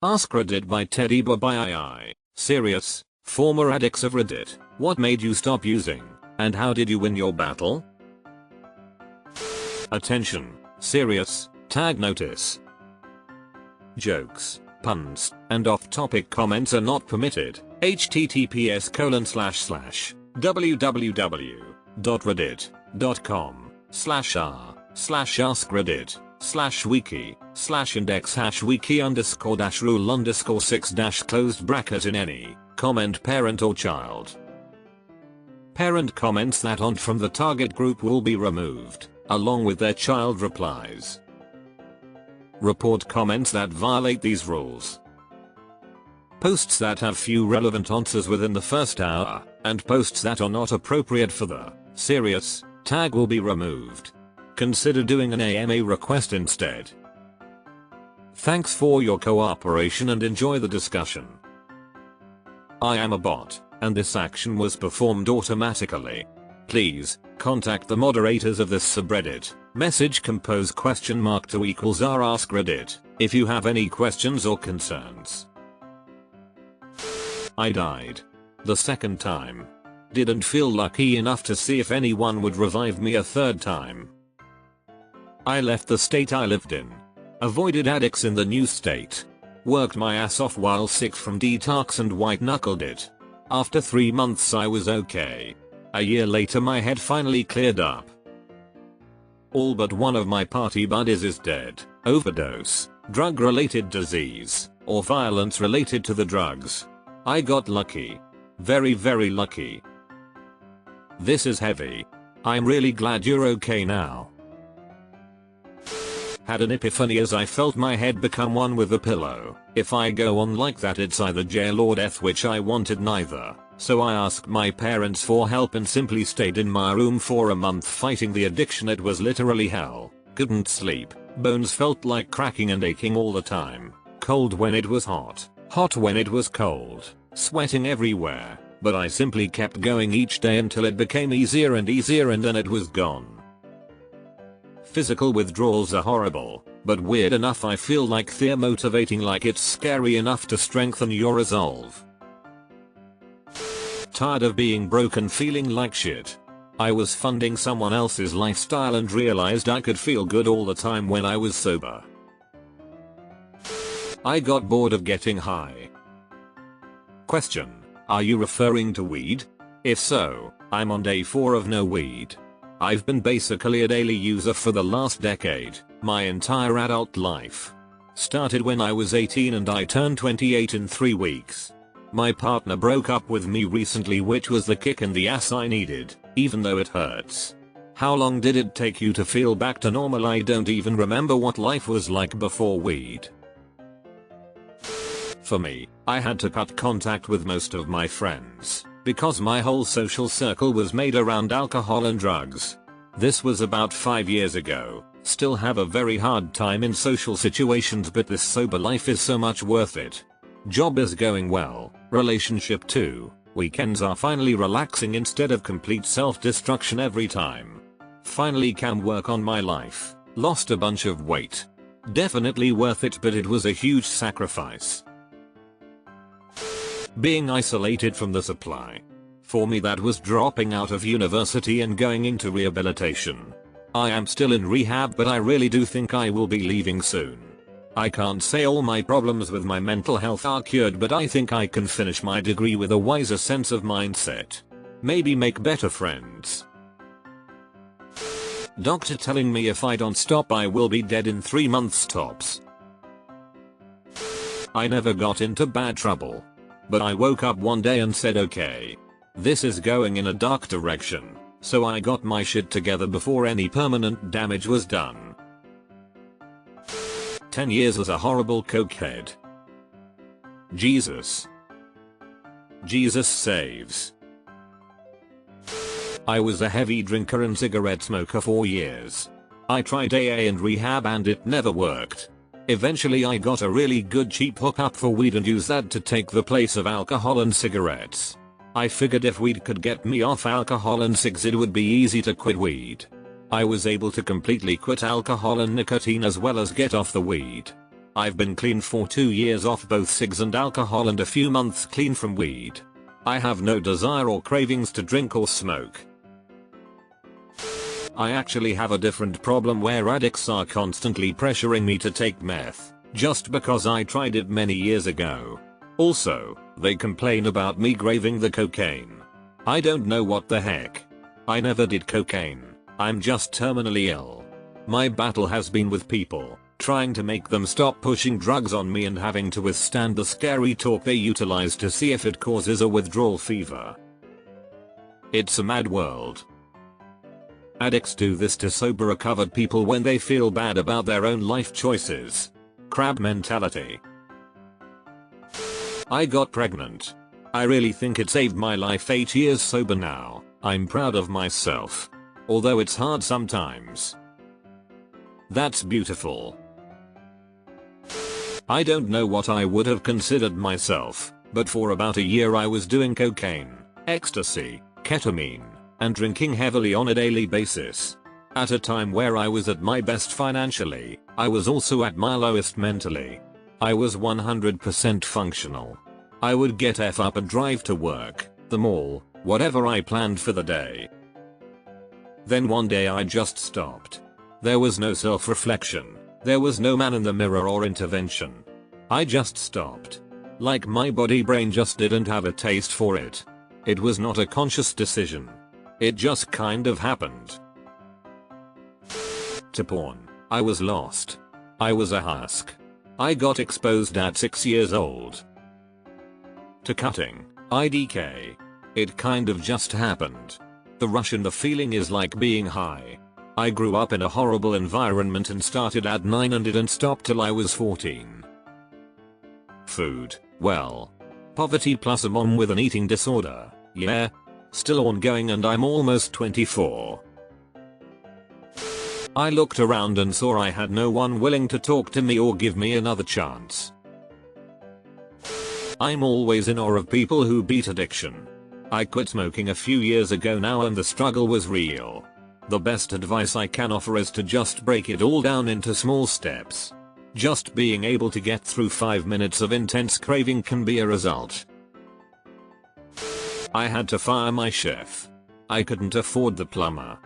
AskReddit by Teddy Babai. Serious, former addicts of Reddit, what made you stop using, and how did you win your battle? Attention, serious, tag notice. Jokes, puns, and off-topic comments are not permitted. https://www.reddit.com/r/wiki/index-wiki_rule_6 in any comment parent or child. Parent comments that aren't from the target group will be removed, along with their child replies. Report comments that violate these rules. Posts that have few relevant answers within the first hour, and posts that are not appropriate for the serious tag will be removed. Consider doing an AMA request instead. Thanks for your cooperation and enjoy the discussion. I am a bot, and this action was performed automatically. Please, contact the moderators of this subreddit. Message compose !r AskReddit if you have any questions or concerns. I died. The second time. Didn't feel lucky enough to see if anyone would revive me a third time. I left the state I lived in. Avoided addicts in the new state. Worked my ass off while sick from detox and white knuckled it. After 3 months I was okay. A year later my head finally cleared up. All but one of my party buddies is dead, overdose, drug related disease, or violence related to the drugs. I got lucky. Very lucky. This is heavy. I'm really glad you're okay now. Had an epiphany as I felt my head become one with the pillow. If I go on like that it's either jail or death, which I wanted neither. So I asked my parents for help and simply stayed in my room for a month fighting the addiction. It was literally hell. Couldn't sleep. Bones felt like cracking and aching all the time. Cold when it was hot. Hot when it was cold. Sweating everywhere. But I simply kept going each day until it became easier and easier and then it was gone. Physical withdrawals are horrible, but weird enough I feel like they're motivating, like it's scary enough to strengthen your resolve. Tired of being broke and feeling like shit. I was funding someone else's lifestyle and realized I could feel good all the time when I was sober. I got bored of getting high. Question: are you referring to weed? If so, I'm on day 4 of no weed. I've been basically a daily user for the last decade, my entire adult life. Started when I was 18 and I turned 28 in 3 weeks. My partner broke up with me recently, which was the kick in the ass I needed, even though it hurts. How long did it take you to feel back to normal? I don't even remember what life was like before weed. For me, I had to cut contact with most of my friends, because my whole social circle was made around alcohol and drugs. This was about 5 years ago. Still have a very hard time in social situations, but this sober life is so much worth it. Job is going well, relationship too, weekends are finally relaxing instead of complete self-destruction every time. Finally can work on my life, lost a bunch of weight. Definitely worth it, but it was a huge sacrifice. Being isolated from the supply. For me that was dropping out of university and going into rehabilitation. I am still in rehab, but I really do think I will be leaving soon. I can't say all my problems with my mental health are cured, but I think I can finish my degree with a wiser sense of mindset. Maybe make better friends. Doctor telling me if I don't stop I will be dead in 3 months tops. I never got into bad trouble. But I woke up one day and said, okay, this is going in a dark direction, so I got my shit together before any permanent damage was done. 10 years as a horrible cokehead. Jesus saves. I was a heavy drinker and cigarette smoker for years. I tried AA and rehab and it never worked. Eventually I got a really good cheap hookup for weed and used that to take the place of alcohol and cigarettes. I figured if weed could get me off alcohol and cigs it would be easy to quit weed. I was able to completely quit alcohol and nicotine as well as get off the weed. I've been clean for 2 years off both cigs and alcohol and a few months clean from weed. I have no desire or cravings to drink or smoke. I actually have a different problem where addicts are constantly pressuring me to take meth, just because I tried it many years ago. Also, they complain about me craving the cocaine. I don't know what the heck. I never did cocaine, I'm just terminally ill. My battle has been with people, trying to make them stop pushing drugs on me and having to withstand the scary talk they utilize to see if it causes a withdrawal fever. It's a mad world. Addicts do this to sober recovered people when they feel bad about their own life choices. Crab mentality. I got pregnant. I really think it saved my life 8 years sober now. I'm proud of myself. Although it's hard sometimes. That's beautiful. I don't know what I would have considered myself, but for about a year I was doing cocaine, ecstasy, ketamine, and drinking heavily on a daily basis. At a time where I was at my best financially, I was also at my lowest mentally. I was 100% functional. I would get up and drive to work, the mall, whatever I planned for the day. Then one day I just stopped. There was no self-reflection. There was no man in the mirror or intervention. I just stopped. Like my body brain just didn't have a taste for it. It was not a conscious decision. It just kind of happened. To porn. I was lost. I was a husk. I got exposed at 6 years old. To cutting. IDK. It kind of just happened. The rush and the feeling is like being high. I grew up in a horrible environment and started at 9 and didn't stop till I was 14. Food. Well. Poverty plus a mom with an eating disorder. Yeah. Still ongoing and I'm almost 24. I looked around and saw I had no one willing to talk to me or give me another chance. I'm always in awe of people who beat addiction. I quit smoking a few years ago now and the struggle was real. The best advice I can offer is to just break it all down into small steps. Just being able to get through 5 minutes of intense craving can be a result. I had to fire my chef. I couldn't afford the plumber.